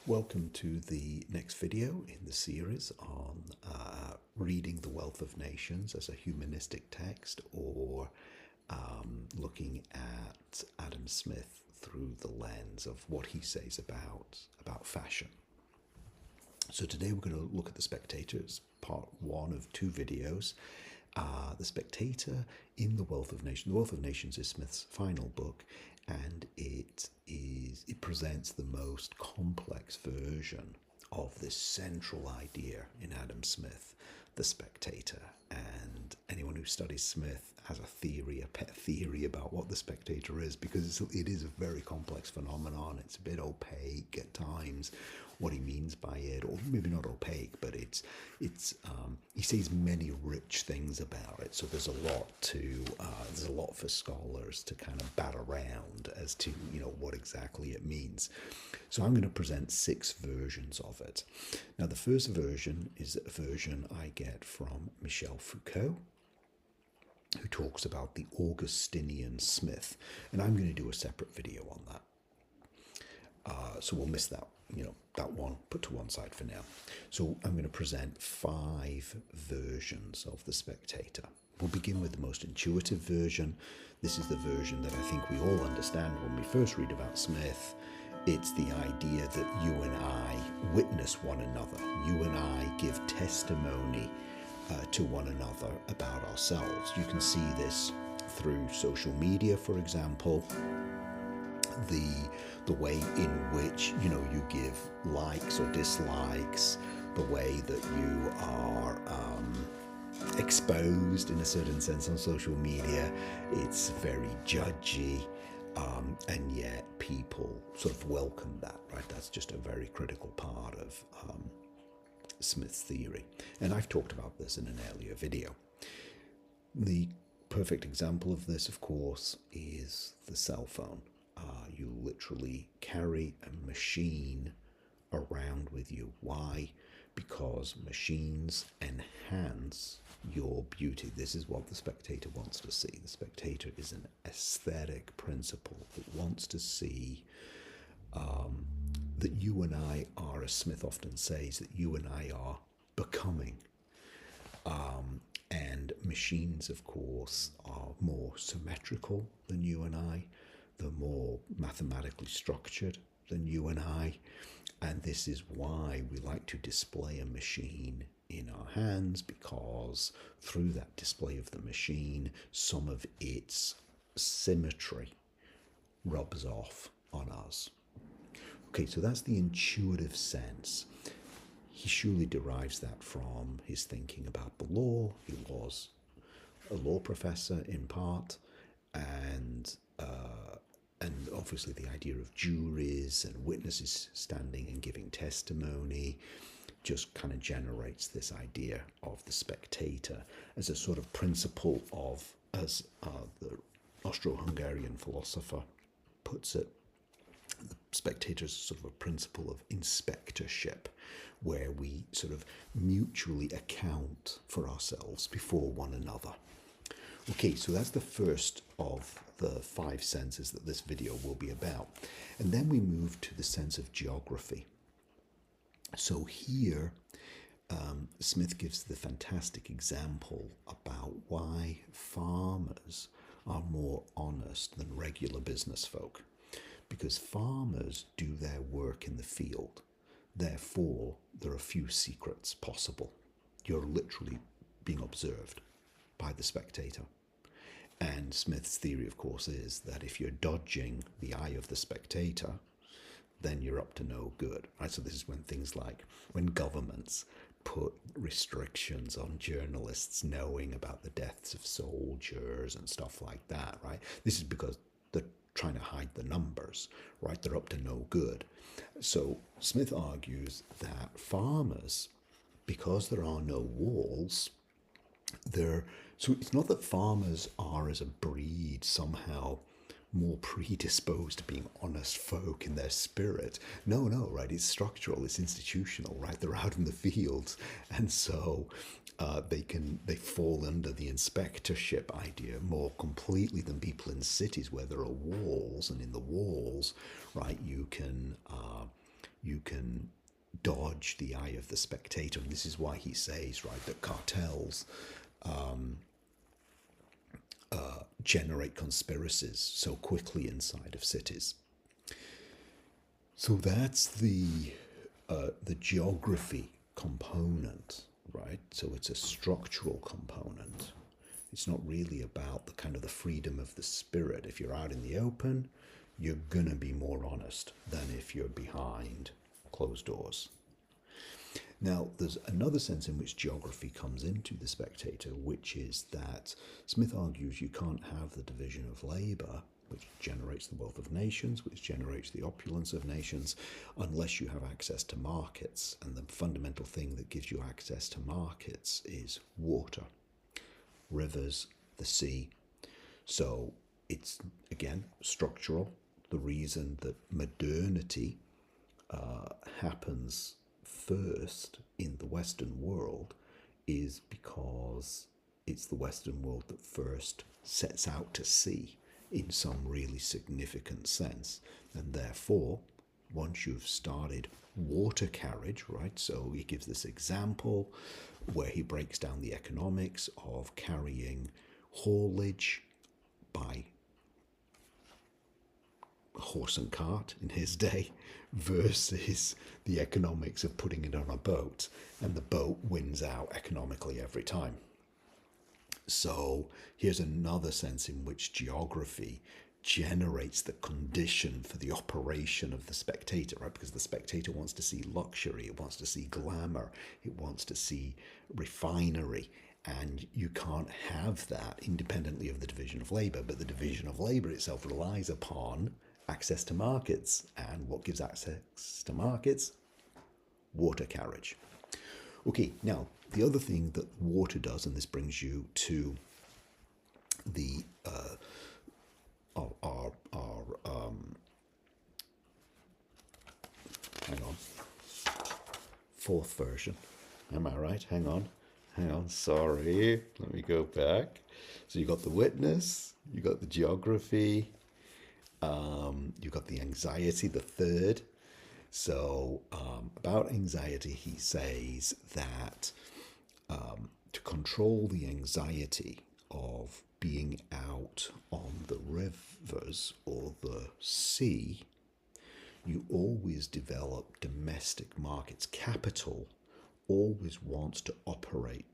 Welcome to the next video in the series on reading The Wealth of Nations as a humanistic text, or looking at Adam Smith through the lens of what he says about fashion. So today we're going to look at The Spectator. It's part one of two videos. The Spectator in The Wealth of Nations. The Wealth of Nations is Smith's final book, and it presents the most complex version of this central idea in Adam Smith, the Spectator. And anyone who studies Smith has a theory, a pet theory about what the Spectator is, because it is a very complex phenomenon. It's a bit opaque at times, what he means by it, or maybe not opaque, but it's he says many rich things about it. So there's a lot for scholars to kind of bat around as to what exactly it means. So I'm going to present 6 versions of it. Now the first version is a version I get from Michel Foucault, who talks about the Augustinian Smith, and I'm going to do a separate video on that. So we'll miss that, that one, put to one side for now. So I'm going to present 5 versions of The Spectator. We'll begin with the most intuitive version. This is the version that I think we all understand when we first read about Smith. It's the idea that you and I witness one another. You and I give testimony to one another about ourselves. You can see this through social media, for example. The way in which you give likes or dislikes, the way that you are exposed in a certain sense on social media. It's very judgy, and yet people sort of welcome that, right? That's just a very critical part of Smith's theory, and I've talked about this in an earlier video. The perfect example of this, of course, is the cell phone. You literally carry a machine around with you. Why? Because machines enhance your beauty. This is what the Spectator wants to see. The Spectator is an aesthetic principle that wants to see that you and I are, as Smith often says, that you and I are becoming. And machines, of course, are more symmetrical than you and I. They're more mathematically structured than you and I. And this is why we like to display a machine in our hands, because through that display of the machine, some of its symmetry rubs off on us. Okay, so that's the intuitive sense. He surely derives that from his thinking about the law. He was a law professor in part, and obviously the idea of juries and witnesses standing and giving testimony just kind of generates this idea of the Spectator as a sort of principle of, as the Austro-Hungarian philosopher puts it, the Spectator is sort of a principle of inspectorship, where we sort of mutually account for ourselves before one another. Okay, so that's the first of the 5 senses that this video will be about. And then we move to the sense of geography. So here, Smith gives the fantastic example about why farmers are more honest than regular business folk. Because farmers do their work in the field. Therefore, there are few secrets possible. You're literally being observed by the Spectator. And Smith's theory, of course, is that if you're dodging the eye of the Spectator, then you're up to no good, right? So this is when things like, when governments put restrictions on journalists knowing about the deaths of soldiers and stuff like that, right? This is because they're trying to hide the numbers, right? They're up to no good. So Smith argues that farmers, because there are no walls, so it's not that farmers are as a breed somehow more predisposed to being honest folk in their spirit. No, right? It's structural, it's institutional, right? They're out in the fields, and so they fall under the inspectorship idea more completely than people in cities where there are walls, and in the walls, right, you can you can dodge the eye of the spectator. And this is why he says, right, that cartels generate conspiracies so quickly inside of cities. So that's the geography component, right? So it's a structural component. It's not really about the kind of the freedom of the spirit. If you're out in the open, you're gonna be more honest than if you're behind closed doors. Now, there's another sense in which geography comes into the Spectator, which is that Smith argues you can't have the division of labour, which generates the wealth of nations, which generates the opulence of nations, unless you have access to markets. And the fundamental thing that gives you access to markets is water, rivers, the sea. So it's, again, structural. The reason that modernity happens first in the Western world is because it's the Western world that first sets out to sea in some really significant sense. And therefore, once you've started water carriage, right, so he gives this example where he breaks down the economics of carrying haulage by horse and cart in his day versus the economics of putting it on a boat, and the boat wins out economically every time. So here's another sense in which geography generates the condition for the operation of the spectator, right? Because the spectator wants to see luxury, it wants to see glamour, it wants to see refinery, and you can't have that independently of the division of labour. But the division of labour itself relies upon access to markets. And what gives access to markets? Water carriage. Okay, now the other thing that water does, and this brings you to the hang on, fourth version. Am I right? Hang on, sorry, let me go back. So you got the witness, you got the geography, you got the anxiety, the third. So about anxiety, he says that to control the anxiety of being out on the rivers or the sea, you always develop domestic markets. Capital always wants to operate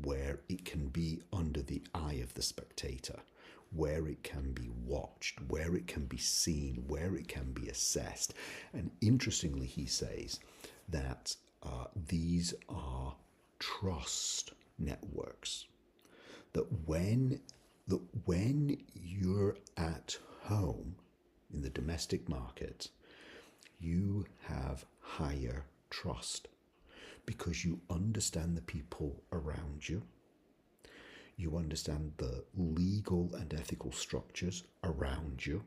where it can be under the eye of the spectator, where it can be watched, where it can be seen, where it can be assessed. And interestingly, he says that these are trust networks. That when you're at home in the domestic market, you have higher trust because you understand the people around you. You understand the legal and ethical structures around you.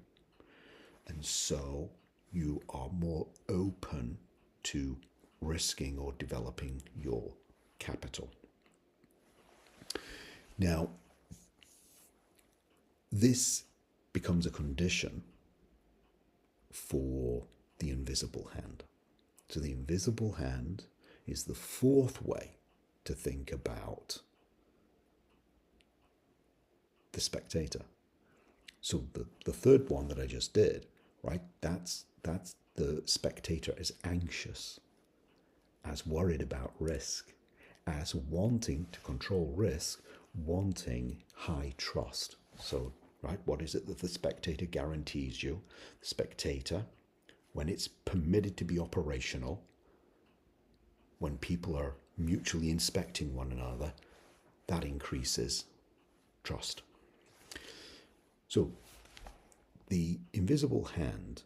And so you are more open to risking or developing your capital. Now, this becomes a condition for the invisible hand. So the invisible hand is the fourth way to think about the spectator. So the third one that I just did, right, that's the spectator as anxious, as worried about risk, as wanting to control risk, wanting high trust. So, right, what is it that the spectator guarantees you? The spectator, when it's permitted to be operational, when people are mutually inspecting one another, that increases trust. So the invisible hand,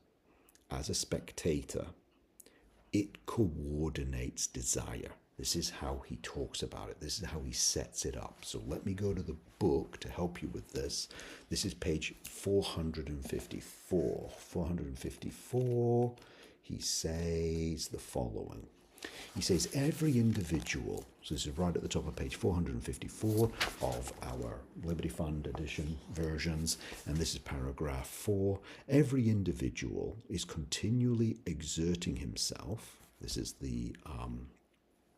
as a spectator, it coordinates desire. This is how he talks about it. This is how he sets it up. So let me go to the book to help you with this. This is page 454. 454, he says the following. He says every individual, so this is right at the top of page 454 of our Liberty Fund edition versions, and this is paragraph 4. Every individual is continually exerting himself. This is the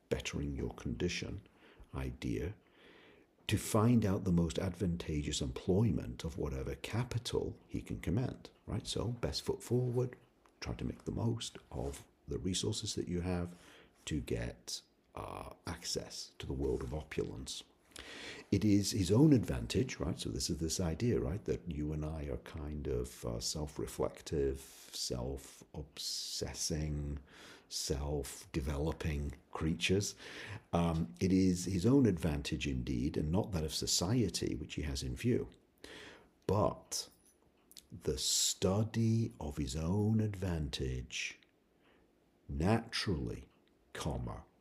bettering your condition idea, to find out the most advantageous employment of whatever capital he can command, right? So best foot forward, try to make the most of the resources that you have to get access to the world of opulence. It is his own advantage, right? So this is this idea, right, that you and I are kind of self-reflective, self-obsessing, self-developing creatures. It is his own advantage indeed, and not that of society, which he has in view. But the study of his own advantage naturally,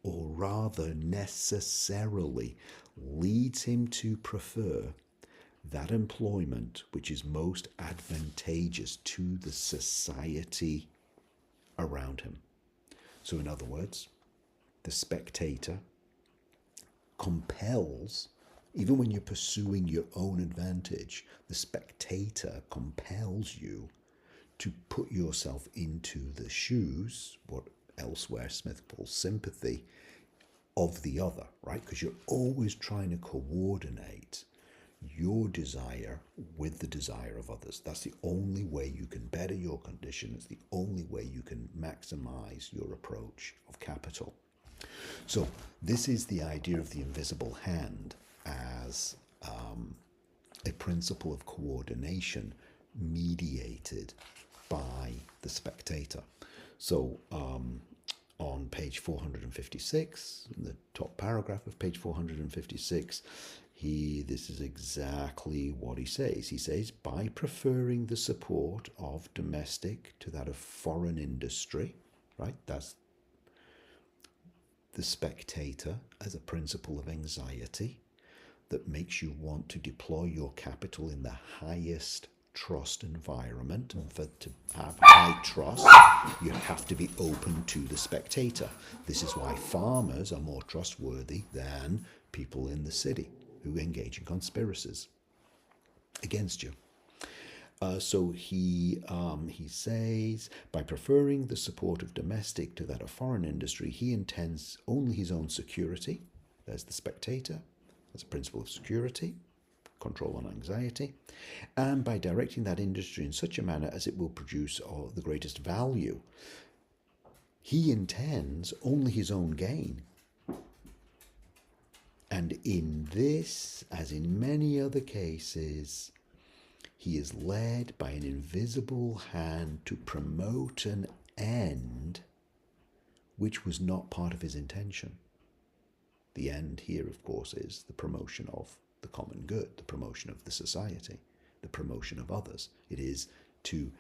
or rather necessarily, leads him to prefer that employment which is most advantageous to the society around him. So in other words, the spectator compels, even when you're pursuing your own advantage, the spectator compels you to put yourself into the shoes, what elsewhere Smith calls sympathy, of the other, right? Because you're always trying to coordinate your desire with the desire of others. That's the only way you can better your condition. It's the only way you can maximize your approach of capital. So this is the idea of the invisible hand as a principle of coordination mediated by the spectator. So on page 456, in the top paragraph of page 456, this is exactly what he says. He says, by preferring the support of domestic to that of foreign industry, right? That's the spectator as a principle of anxiety that makes you want to deploy your capital in the highest trust environment. And to have high trust, you have to be open to the spectator. This is why farmers are more trustworthy than people in the city who engage in conspiracies against you. So he says, by preferring the support of domestic to that of foreign industry, he intends only his own security. There's the spectator. That's a principle of security, control on anxiety. And by directing that industry in such a manner as it will produce the greatest value, he intends only his own gain. And in this, as in many other cases, he is led by an invisible hand to promote an end which was not part of his intention. The end here, of course, is the promotion of the common good, the promotion of the society, the promotion of others. It is to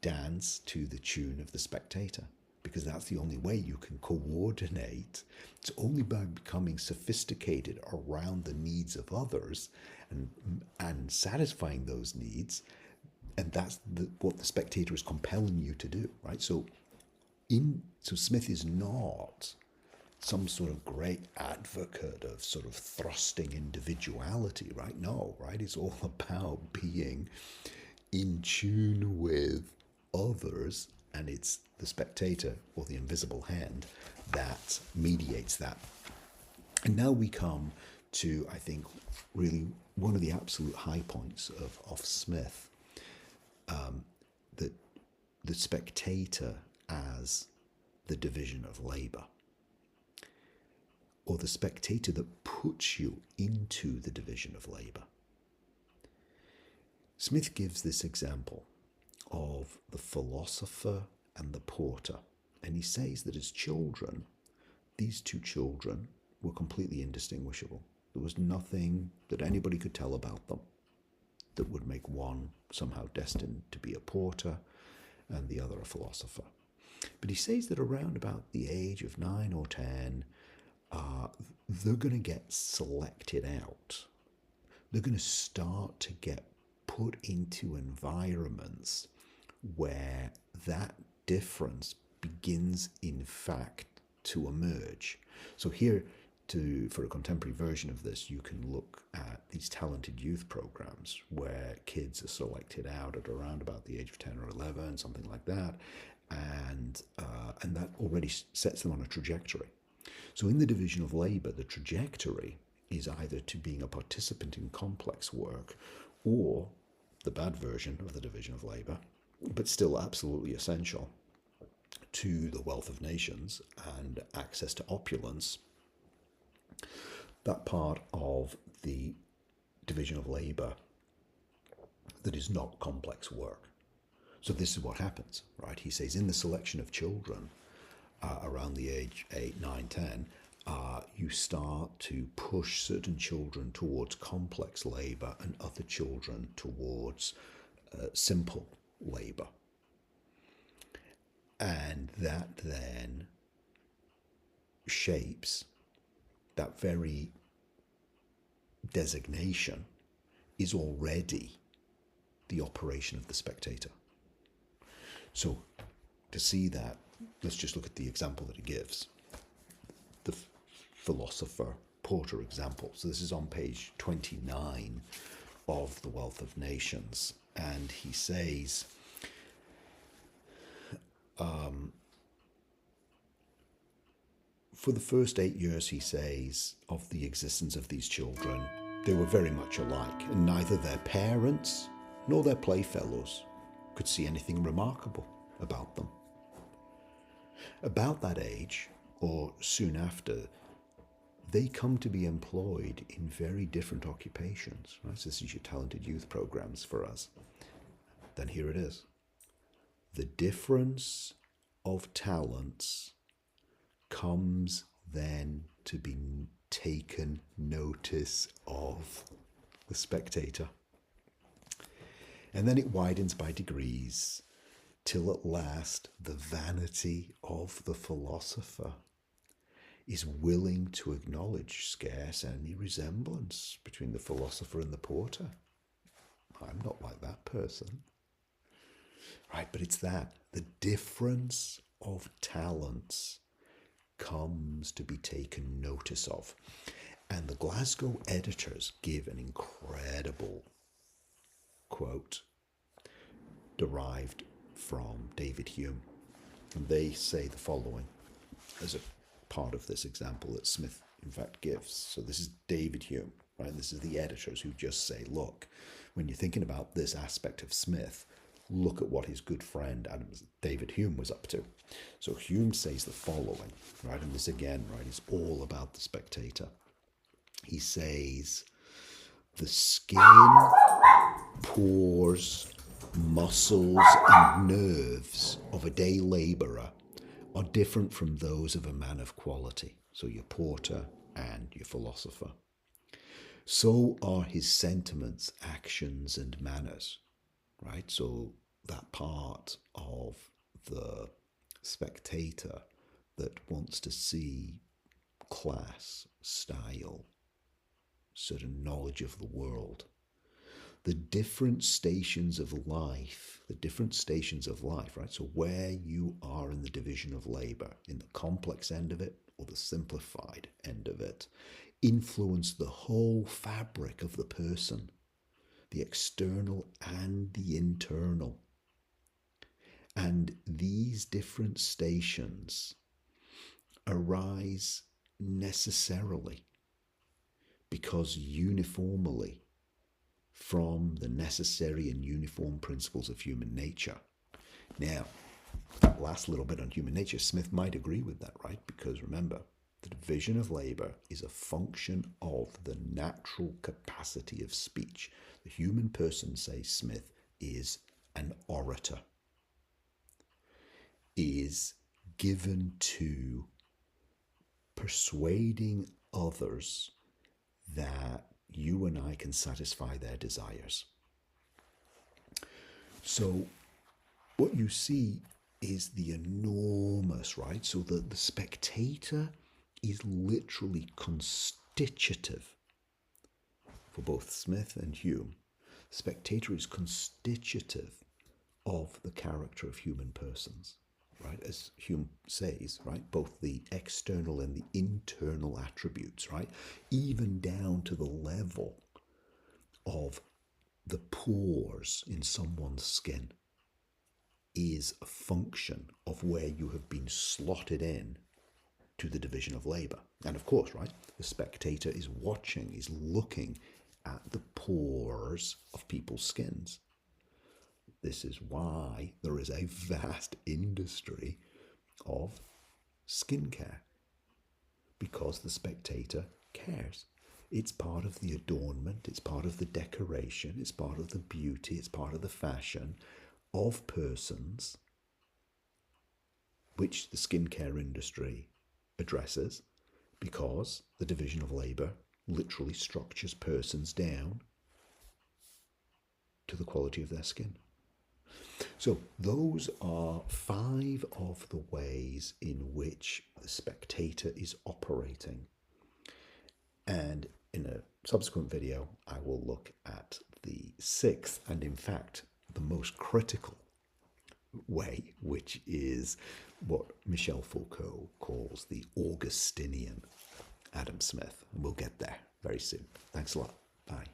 dance to the tune of the spectator, because that's the only way you can coordinate. It's only by becoming sophisticated around the needs of others and satisfying those needs, and that's what the spectator is compelling you to do, right? So Smith is not some sort of great advocate of sort of thrusting individuality, right? No, right? It's all about being in tune with others, and it's the spectator or the invisible hand that mediates that. And now we come to, I think, really one of the absolute high points of Smith, the spectator as the division of labor, or the spectator that puts you into the division of labor. Smith gives this example of the philosopher and the porter, and he says that as children, these two children were completely indistinguishable. There was nothing that anybody could tell about them that would make one somehow destined to be a porter and the other a philosopher. But he says that around about the age of 9 or 10, they're going to get selected out. They're going to start to get put into environments where that difference begins, in fact, to emerge. So here, for a contemporary version of this, you can look at these talented youth programs where kids are selected out at around about the age of 10 or 11, something like that, and that already sets them on a trajectory. So in the division of labour, the trajectory is either to being a participant in complex work, or the bad version of the division of labour, but still absolutely essential to the wealth of nations and access to opulence, that part of the division of labour that is not complex work. So this is what happens, right? He says in the selection of children around the age 8, 9, 10, you start to push certain children towards complex labour and other children towards simple labour. And that then shapes that very designation is already the operation of the spectator. So to see that, let's just look at the example that he gives. The philosopher Porter example. So this is on page 29 of The Wealth of Nations. And he says, for the first 8 years, he says, of the existence of these children, they were very much alike, and neither their parents nor their playfellows could see anything remarkable about them. About that age, or soon after, they come to be employed in very different occupations. Right? So this is your talented youth programs for us. Then here it is. The difference of talents comes then to be taken notice of the spectator. And then it widens by degrees till at last the vanity of the philosopher is willing to acknowledge scarce any resemblance between the philosopher and the porter. I'm not like that person. Right, but it's that. The difference of talents comes to be taken notice of. And the Glasgow editors give an incredible quote derived from David Hume. And they say the following as a part of this example that Smith, in fact, gives. So this is David Hume, right? This is the editors who just say, look, when you're thinking about this aspect of Smith, look at what his good friend David Hume was up to. So Hume says the following, right? And this again, right, is all about the spectator. He says, the skin, pores, muscles and nerves of a day labourer are different from those of a man of quality. So your porter and your philosopher. So are his sentiments, actions and manners. Right? So that part of the spectator that wants to see class, style, certain knowledge of the world, the different stations of life, right? So where you are in the division of labour, in the complex end of it or the simplified end of it, influence the whole fabric of the person, the external and the internal. And these different stations arise necessarily because uniformly from the necessary and uniform principles of human nature. Now, that last little bit on human nature, Smith might agree with that, right? Because remember, the division of labour is a function of the natural capacity of speech. The human person, says Smith, is an orator, is given to persuading others that you and I can satisfy their desires. So what you see is the enormous, right? So the spectator is literally constitutive for both Smith and Hume. Spectator is constitutive of the character of human persons. right, as Hume says, right, both the external and the internal attributes, right, even down to the level of the pores in someone's skin is a function of where you have been slotted in to the division of labour. And of course, right, the spectator is watching, is looking at the pores of people's skins. This is why there is a vast industry of skincare, because the spectator cares. It's part of the adornment, it's part of the decoration, it's part of the beauty, it's part of the fashion of persons, which the skincare industry addresses, because the division of labour literally structures persons down to the quality of their skin. So those are 5 of the ways in which the spectator is operating. And in a subsequent video, I will look at the 6th, and in fact, the most critical way, which is what Michel Foucault calls the Augustinian Adam Smith. And we'll get there very soon. Thanks a lot. Bye.